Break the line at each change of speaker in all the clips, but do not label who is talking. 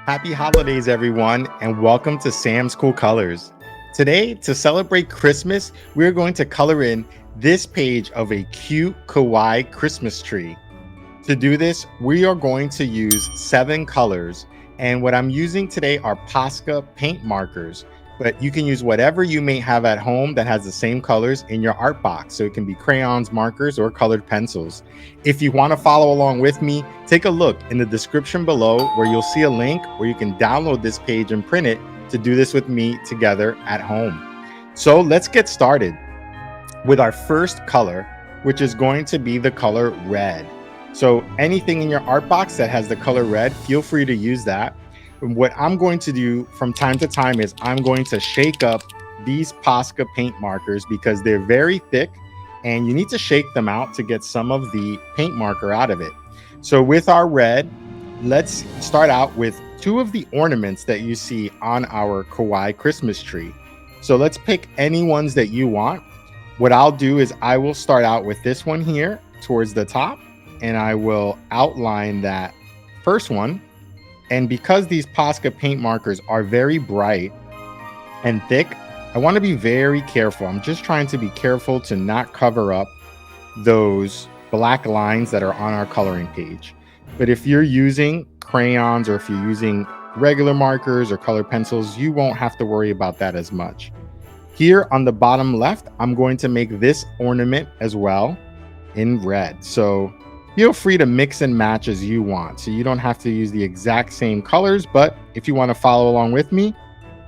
Happy holidays, everyone, and welcome to Sam's Cool Colors. Today, to celebrate Christmas, we're going to color in this page of a cute Kawaii Christmas tree. To do this, we are going to use 7 colors, and what I'm using today are POSCA paint markers, but you can use whatever you may have at home that has the same colors in your art box. So it can be crayons, markers, or colored pencils. If you want to follow along with me, take a look in the description below where you'll see a link where you can download this page and print it to do this with me together at home. So let's get started with our first color, which is going to be the color red. So anything in your art box that has the color red, feel free to use that. And what I'm going to do from time to time is I'm going to shake up these POSCA paint markers because they're very thick and you need to shake them out to get some of the paint marker out of it. So with our red, let's start out with 2 of the ornaments that you see on our Kawaii Christmas tree. So let's pick any ones that you want. What I'll do is I will start out with this one here towards the top, and I will outline that first one. And because these POSCA paint markers are very bright and thick, I want to be very careful. I'm just trying to be careful to not cover up those black lines that are on our coloring page. But if you're using crayons or if you're using regular markers or colored pencils, you won't have to worry about that as much. Here on the bottom left, I'm going to make this ornament as well in red. So feel free to mix and match as you want. So you don't have to use the exact same colors, but if you want to follow along with me,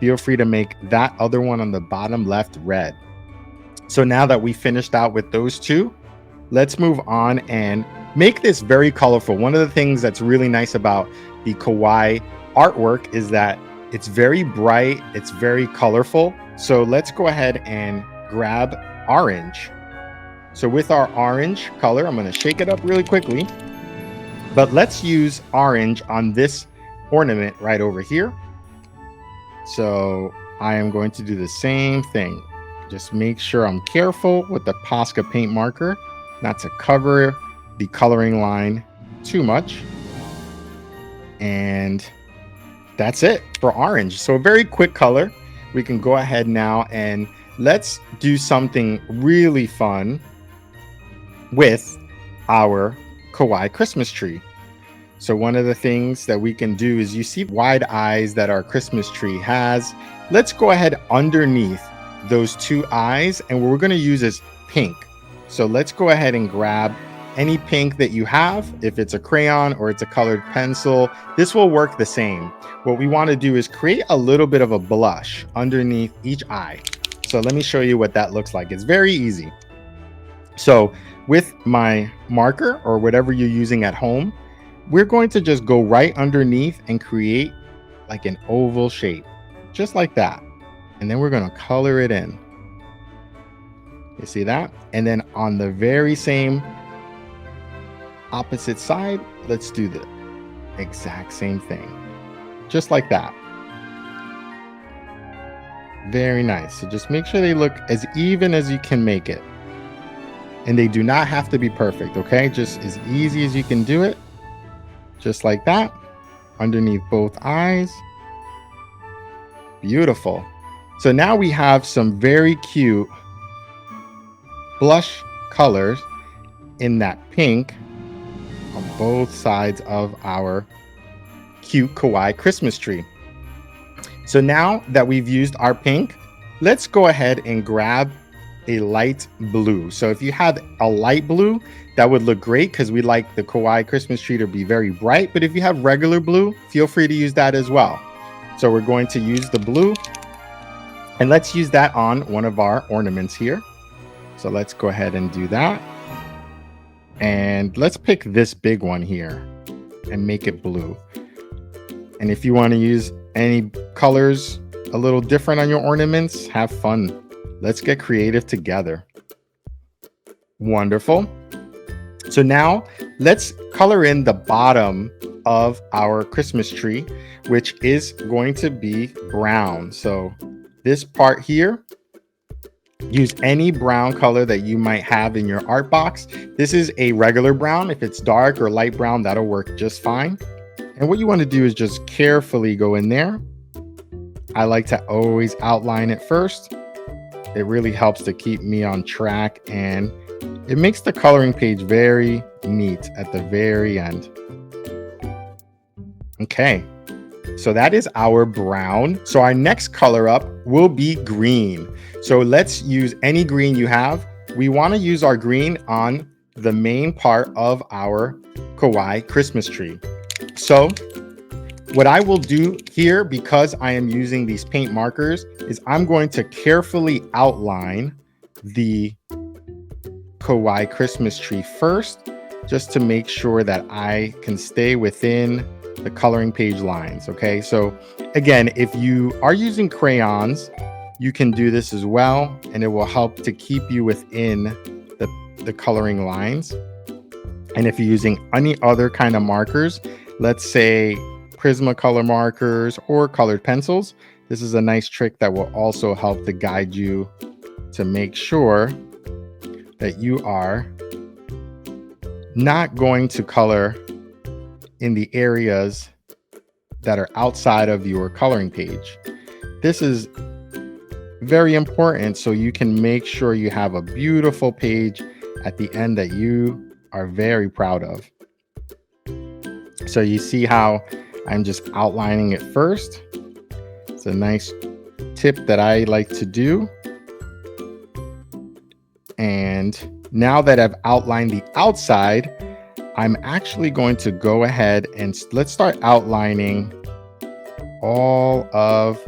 feel free to make that other one on the bottom left red. So now that we finished out with those 2, let's move on and make this very colorful. One of the things that's really nice about the Kawaii artwork is that it's very bright, it's very colorful. So let's go ahead and grab orange. So with our orange color, I'm going to shake it up really quickly, but let's use orange on this ornament right over here. So I am going to do the same thing. Just make sure I'm careful with the POSCA paint marker, not to cover the coloring line too much. And that's it for orange. So a very quick color. We can go ahead now and let's do something really fun with our Kawaii Christmas tree. So one of the things that we can do is you see wide eyes that our Christmas tree has. Let's go ahead underneath those 2 eyes, and what we're going to use is pink. So let's go ahead and grab any pink that you have. If it's a crayon or it's a colored pencil, this will work the same. What we want to do is create a little bit of a blush underneath each eye. So let me show you what that looks like. It's very easy. So with my marker or whatever you're using at home, we're going to just go right underneath and create like an oval shape, just like that. And then we're going to color it in. You see that? And then on the very same opposite side, let's do the exact same thing, just like that. Very nice. So just make sure they look as even as you can make it. And they do not have to be perfect, okay? Just as easy as you can do it. Just like that. Underneath both eyes. Beautiful. So now we have some very cute blush colors in that pink on both sides of our cute Kawaii Christmas tree. So now that we've used our pink, let's go ahead and grab a light blue. So if you had a light blue, that would look great because we like the Kawaii Christmas tree to be very bright. But if you have regular blue, feel free to use that as well. So we're going to use the blue, and let's use that on one of our ornaments here. So let's go ahead and do that. And let's pick this big one here and make it blue. And if you want to use any colors a little different on your ornaments, have fun. Let's get creative together. Wonderful. So now let's color in the bottom of our Christmas tree, which is going to be brown. So this part here, use any brown color that you might have in your art box. This is a regular brown. If it's dark or light brown, that'll work just fine. And what you want to do is just carefully go in there. I like to always outline it first. It really helps to keep me on track, and it makes the coloring page very neat at the very end. Okay, so that is our brown. So our next color up will be green. So let's use any green you have. We want to use our green on the main part of our Kawaii Christmas tree. So what I will do here, because I am using these paint markers, is I'm going to carefully outline the Kawaii Christmas tree first, just to make sure that I can stay within the coloring page lines. Okay, so again, if you are using crayons, you can do this as well, and it will help to keep you within the coloring lines. And if you're using any other kind of markers, let's say Prismacolor markers or colored pencils, this is a nice trick that will also help to guide you to make sure that you are not going to color in the areas that are outside of your coloring page. This is very important so you can make sure you have a beautiful page at the end that you are very proud of. So you see how I'm just outlining it first. It's a nice tip that I like to do. And now that I've outlined the outside, I'm actually going to go ahead and let's start outlining all of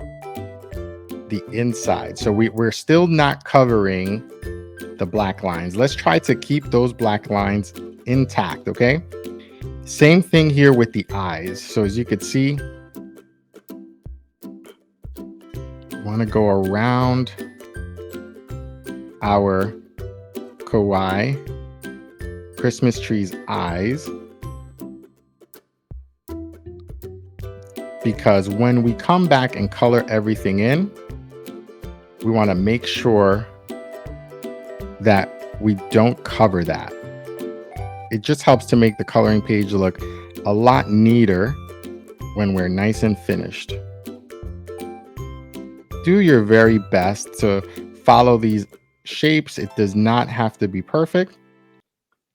the inside. So we're still not covering the black lines. Let's try to keep those black lines intact, okay? Same thing here with the eyes. So as you can see, I want to go around our Kawaii Christmas tree's eyes, because when we come back and color everything in, we want to make sure that we don't cover that. It just helps to make the coloring page look a lot neater when we're nice and finished. Do your very best to follow these shapes. It does not have to be perfect.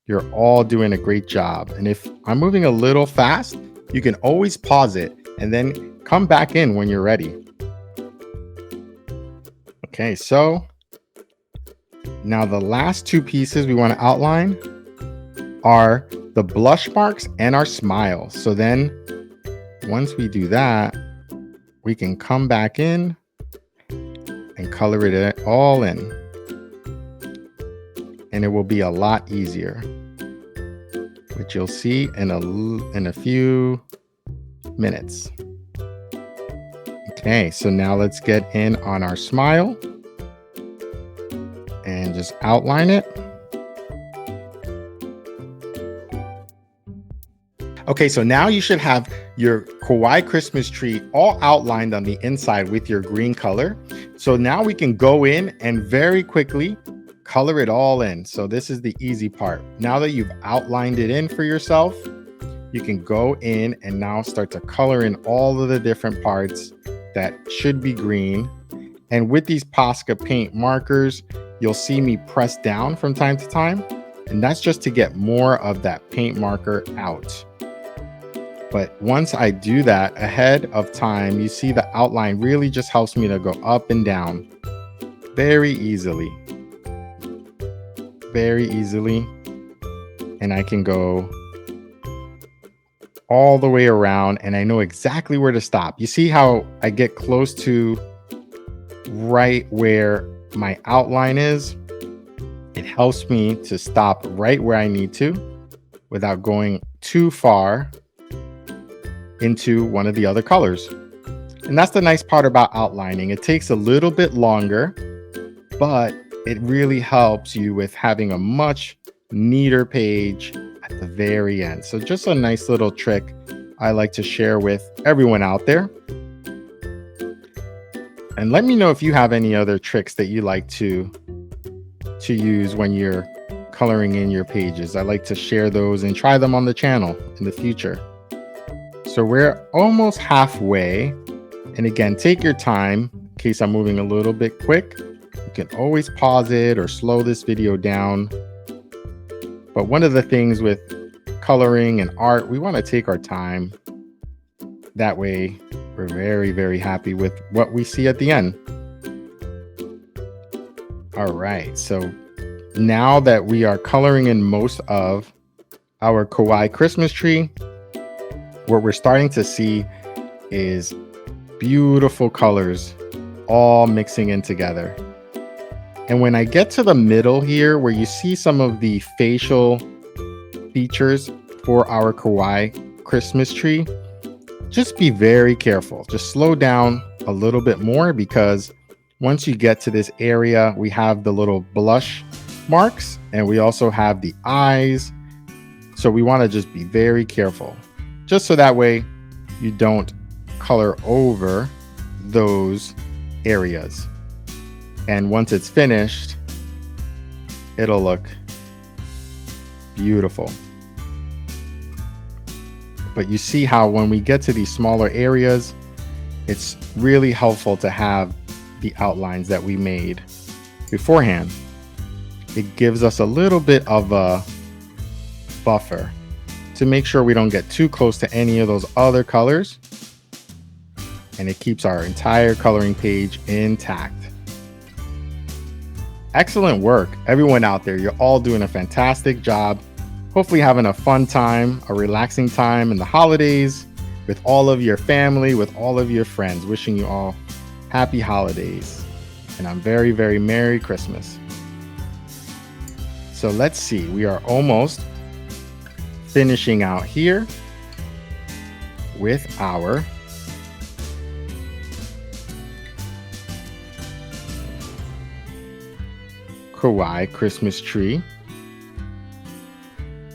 You're all doing a great job. And if I'm moving a little fast, you can always pause it and then come back in when you're ready. Okay, so now the last two pieces we want to outline are the blush marks and our smile. So then once we do that, we can come back in and color it all in. And it will be a lot easier, which you'll see in a few minutes. Okay, so now let's get in on our smile and just outline it. Okay, so now you should have your Kawaii Christmas tree all outlined on the inside with your green color. So now we can go in and very quickly color it all in. So this is the easy part. Now that you've outlined it in for yourself, you can go in and now start to color in all of the different parts that should be green. And with these POSCA paint markers, you'll see me press down from time to time. And that's just to get more of that paint marker out. But once I do that ahead of time, you see the outline really just helps me to go up and down very easily. Very easily. And I can go all the way around and I know exactly where to stop. You see how I get close to right where my outline is? It helps me to stop right where I need to without going too far into one of the other colors. And that's the nice part about outlining. It takes a little bit longer, but it really helps you with having a much neater page at the very end. So just a nice little trick I like to share with everyone out there. And let me know if you have any other tricks that you like to use when you're coloring in your pages. I like to share those and try them on the channel in the future. So we're almost halfway. And again, take your time in case I'm moving a little bit quick. You can always pause it or slow this video down. But one of the things with coloring and art, we want to take our time. That way, we're very, very happy with what we see at the end. All right, so now that we are coloring in most of our Kawaii Christmas tree, what we're starting to see is beautiful colors all mixing in together. And when I get to the middle here, where you see some of the facial features for our Kawaii Christmas tree, just be very careful. Just slow down a little bit more, because once you get to this area, we have the little blush marks and we also have the eyes. So we want to just be very careful, just so that way you don't color over those areas. And once it's finished, it'll look beautiful. But you see how when we get to these smaller areas, it's really helpful to have the outlines that we made beforehand. It gives us a little bit of a buffer to make sure we don't get too close to any of those other colors. And it keeps our entire coloring page intact. Excellent work, everyone out there. You're all doing a fantastic job. Hopefully having a fun time, a relaxing time in the holidays with all of your family, with all of your friends. Wishing you all happy holidays and a very, very Merry Christmas. So let's see, we are almost finishing out here with our Kawaii Christmas tree.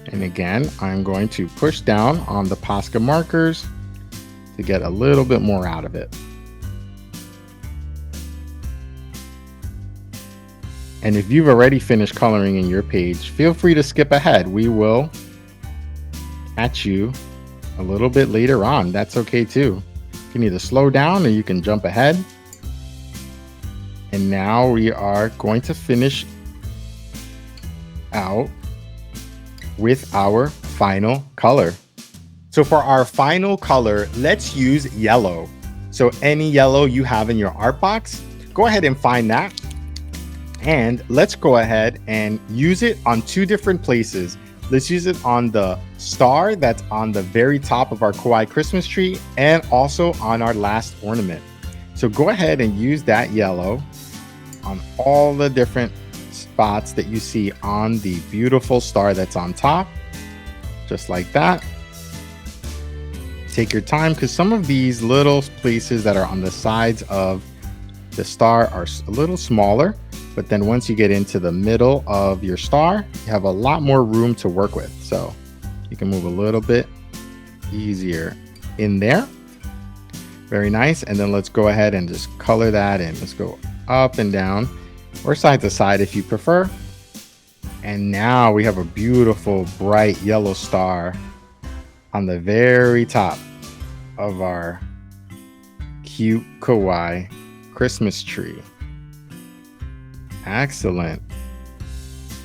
And again, I'm going to push down on the POSCA markers to get a little bit more out of it. And if you've already finished coloring in your page, feel free to skip ahead. We will catch you a little bit later on. That's okay too. You can either slow down or you can jump ahead. And now we are going to finish out with our final color. So for our final color, let's use yellow. So any yellow you have in your art box, go ahead and find that. And let's go ahead and use it on two different places. Let's use it on the star that's on the very top of our Kawaii Christmas tree and also on our last ornament. So go ahead and use that yellow on all the different spots that you see on the beautiful star that's on top, just like that. Take your time, because some of these little places that are on the sides of the star are a little smaller, but then once you get into the middle of your star, you have a lot more room to work with. So you can move a little bit easier in there. Very nice. And then let's go ahead and just color that in. Let's go up and down, or side to side if you prefer. And now we have a beautiful bright yellow star on the very top of our cute Kawaii Christmas tree. Excellent.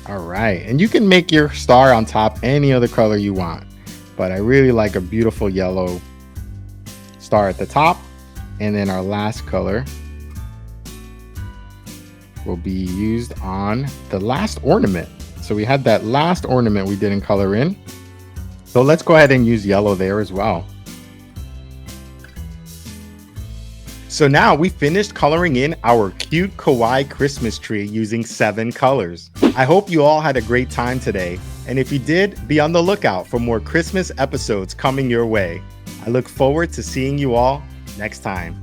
All right, and you can make your star on top any other color you want, but I really like a beautiful yellow star at the top. And then our last color will be used on the last ornament. So we had that last ornament we didn't color in. So let's go ahead and use yellow there as well. So now we finished coloring in our cute Kawaii Christmas tree using 7 colors. I hope you all had a great time today. And if you did, be on the lookout for more Christmas episodes coming your way. I look forward to seeing you all next time.